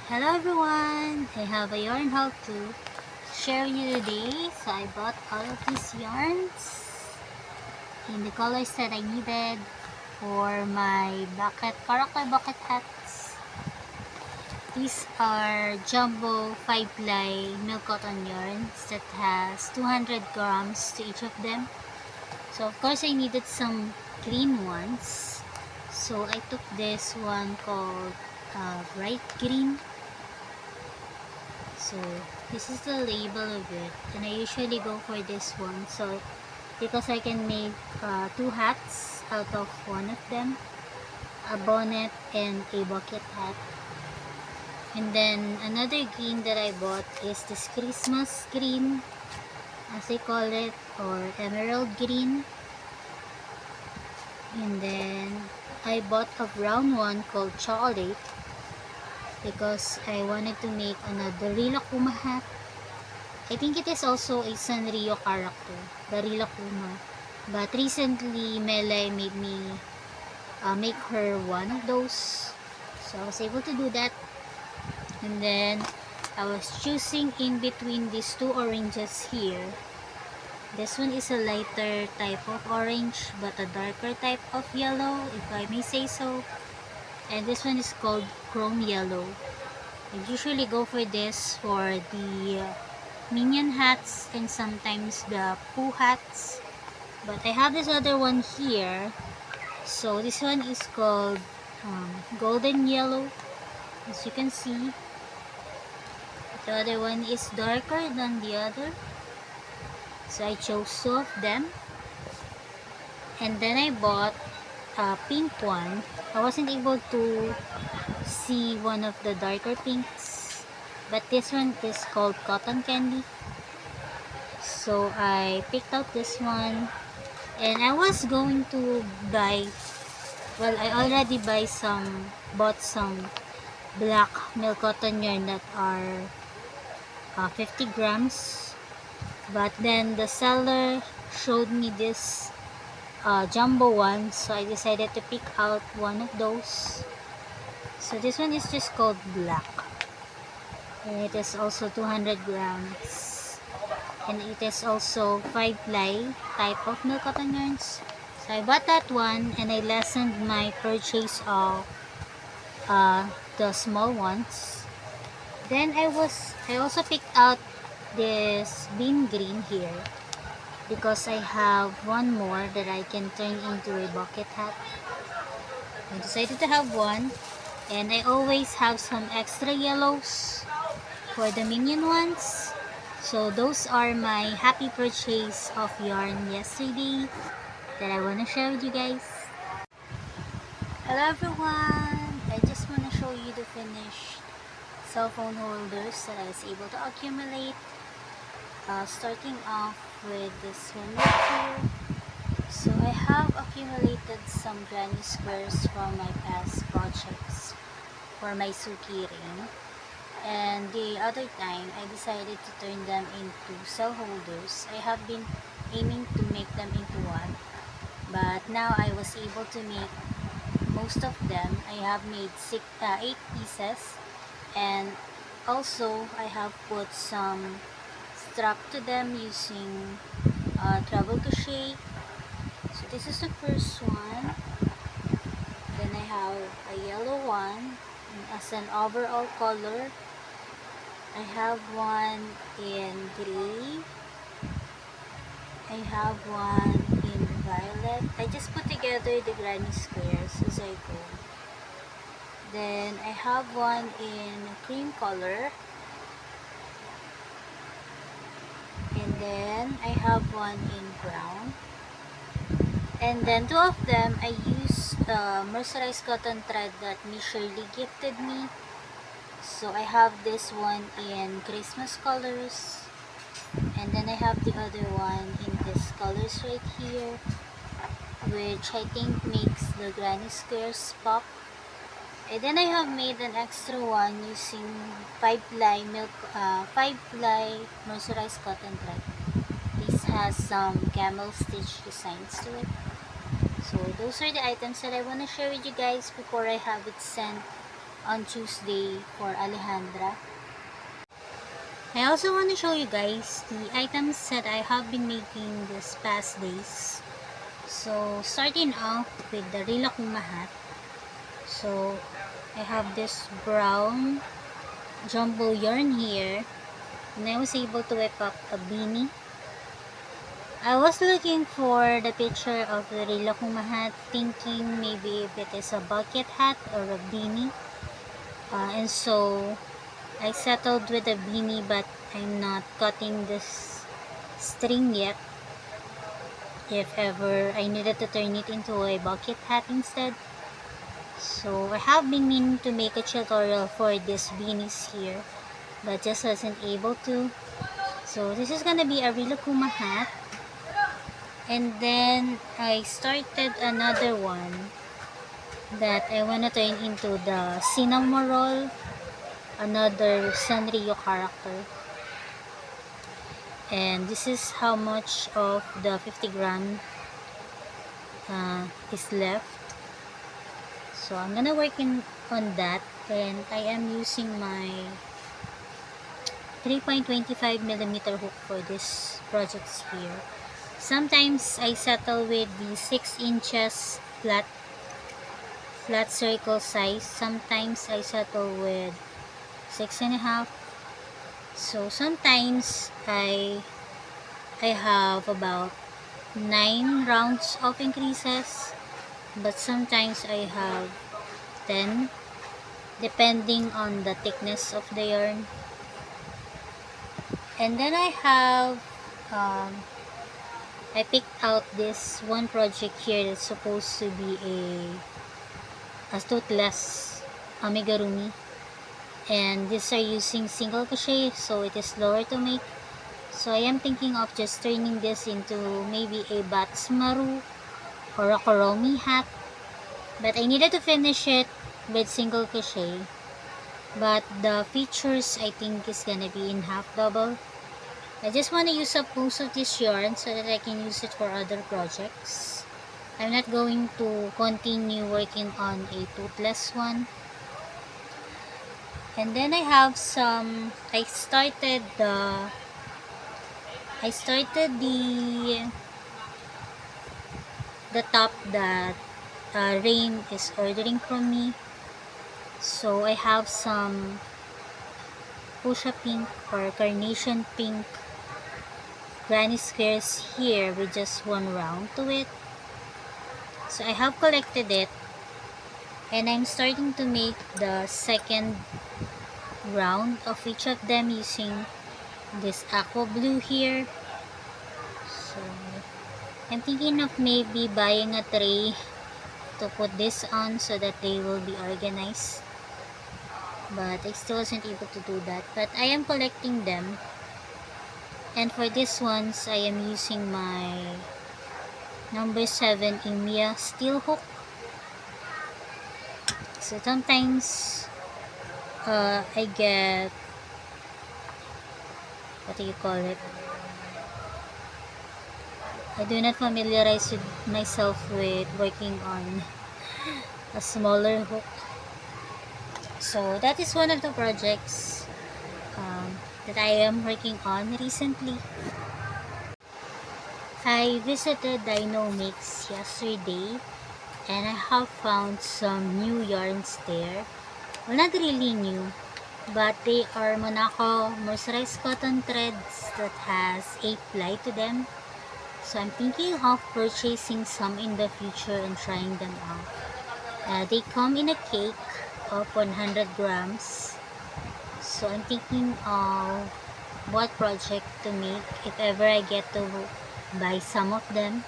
Hello everyone! I have a yarn haul to share with you today. So I bought all of these yarns in the colors that I needed for my Crochet bucket hats. These are jumbo 5-ply milk cotton yarns that has 200 grams to each of them. So of course I needed some green ones. So I took this one called bright green. So this is the label of it, and I usually go for this one, so because I can make two hats out of one of them, a bonnet and a bucket hat. And then another green that I bought is this Christmas green, as they call it, or emerald green. And then I bought a brown one called chocolate because I wanted to make another Rilakuma hat. I think it is also a Sanrio character, the Rilakuma. But recently, Melay made me make her one of those. So I was able to do that. And then I was choosing in between these two oranges here. This one is a lighter type of orange, but a darker type of yellow, if I may say so. And this one is called chrome yellow. I usually go for this for the minion hats and sometimes the Pooh hats, but I have this other one here. So this one is called golden yellow, as you can see. The other one is darker than the other, so I chose two of them. And then I bought a pink one. I wasn't able to see one of the darker pinks, but this one is called cotton candy. So I picked out this one, and I was going to buy, well, I already bought some black milk cotton yarn that are 50 grams, but then the seller showed me this jumbo one, so I decided to pick out one of those. So this one is just called black, and it is also 200 grams, and it is also 5-ply type of milk cotton yarns. So I bought that one, and I lessened my purchase of the small ones. Then I also picked out this bean green here because I have one more that I can turn into a bucket hat. I decided to have one, and I always have some extra yellows for the minion ones. So those are my happy purchase of yarn yesterday that I want to share with you guys. Hello everyone! I just want to show you the finished cell phone holders that I was able to accumulate. Starting off with this one right here. So I have accumulated some granny squares from my past projects for my Suki ring. And the other time, I decided to turn them into cell holders. I have been aiming to make them into one, but now I was able to make most of them. I have made 8 pieces, and also I have put some strap to them using treble crochet. So this is the first one. Then I have a yellow one as an overall color. I have one in gray. I have one in violet. I just put together the granny squares as I go. Then I have one in cream color. And then I have one in brown. And then two of them I used mercerized cotton thread that Ms Shirley gifted me. So I have this one in Christmas colors, and then I have the other one in this colors right here, which I think makes the granny squares pop. And then I have made an extra one using 5-ply mercerized cotton thread. This has some camel stitch designs to it. So those are the items that I want to share with you guys before I have it sent on Tuesday for Alejandra. I also want to show you guys the items that I have been making this past days. So, starting off with the Rilakuma hat. So, I have this brown jumbo yarn here, and I was able to whip up a beanie. I was looking for the picture of the Rilakuma hat, thinking maybe if it is a bucket hat or a beanie. And so, I settled with a beanie, but I'm not cutting this string yet. If ever I needed to turn it into a bucket hat instead. So I have been meaning to make a tutorial for these beanies here, but just wasn't able to. So this is gonna be a Rilakuma hat. And then I started another one that I wanna turn into the cinnamon roll, another Sanrio character. And this is how much of the 50 gram is left. So I'm gonna work on that, and I am using my 3.25mm hook for this projects here. Sometimes I settle with the 6 inches flat circle size. Sometimes I settle with 6.5. So sometimes I have about 9 rounds of increases, but sometimes I have 10, depending on the thickness of the yarn. And then I have I picked out this one project here that's supposed to be a toothless amigurumi, and these are using single crochet, so it is slower to make. So I am thinking of just turning this into maybe a batsmaru or a koromi hat, but I needed to finish it with single crochet. But the features I think is gonna be in half double. I just want to use up most of this yarn so that I can use it for other projects. I'm not going to continue working on a toothless one. And then I have some, I started the top that Rain is ordering from me. So I have some fuchsia pink or carnation pink granny squares here with just one round to it. So I have collected it, and I'm starting to make the second round of each of them using this aqua blue here. So I'm thinking of maybe buying a tray to put this on so that they will be organized, but I still wasn't able to do that. But I am collecting them, and for this ones I am using my number 7 Imia steel hook. So sometimes I get, what do you call it, I do not familiarize with myself with working on a smaller hook. So that is one of the projects that I am working on recently. I visited Dyno Mix yesterday, and I have found some new yarns there. Well, not really new, but they are Monaco mercerized cotton threads that has 8 ply to them. So I'm thinking of purchasing some in the future and trying them out. They come in a cake of 100 grams. So I'm thinking of what project to make if ever I get to buy some of them,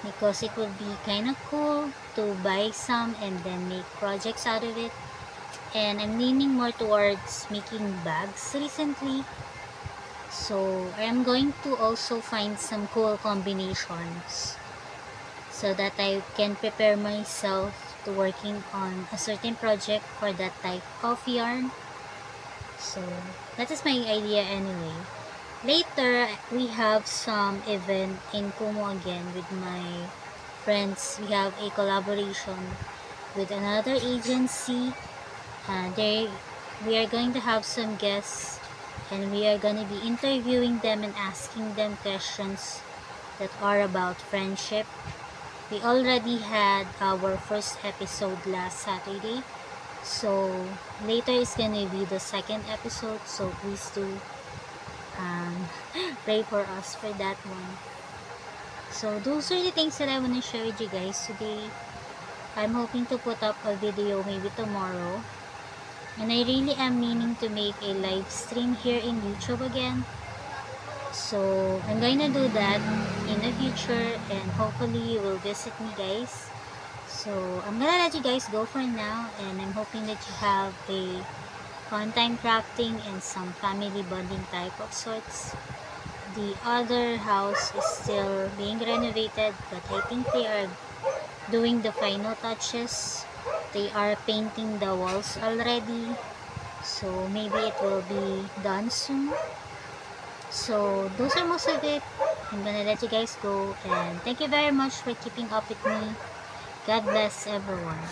because it would be kind of cool to buy some and then make projects out of it. And I'm leaning more towards making bags recently, so I'm going to also find some cool combinations so that I can prepare myself to working on a certain project for that type of yarn. So that is my idea anyway. Later, we have some event in Kumu again with my friends. We have a collaboration with another agency, We are going to have some guests, and we are going to be interviewing them and asking them questions that are about friendship. We already had our first episode last Saturday, so later is going to be the second episode, so please do um, pray for us for that one. So those are the things that I want to share with you guys today. I'm hoping to put up a video maybe tomorrow. And I really am meaning to make a live stream here in YouTube again. So I'm going to do that in the future, and hopefully you will visit me, guys. So I'm gonna let you guys go for now, and I'm hoping that you have a fun time crafting and some family bonding type of sorts. The other house is still being renovated, but I think they are doing the final touches. They are painting the walls already, so maybe it will be done soon. So those are most of it. I'm gonna let you guys go, and thank you very much for keeping up with me. God bless everyone.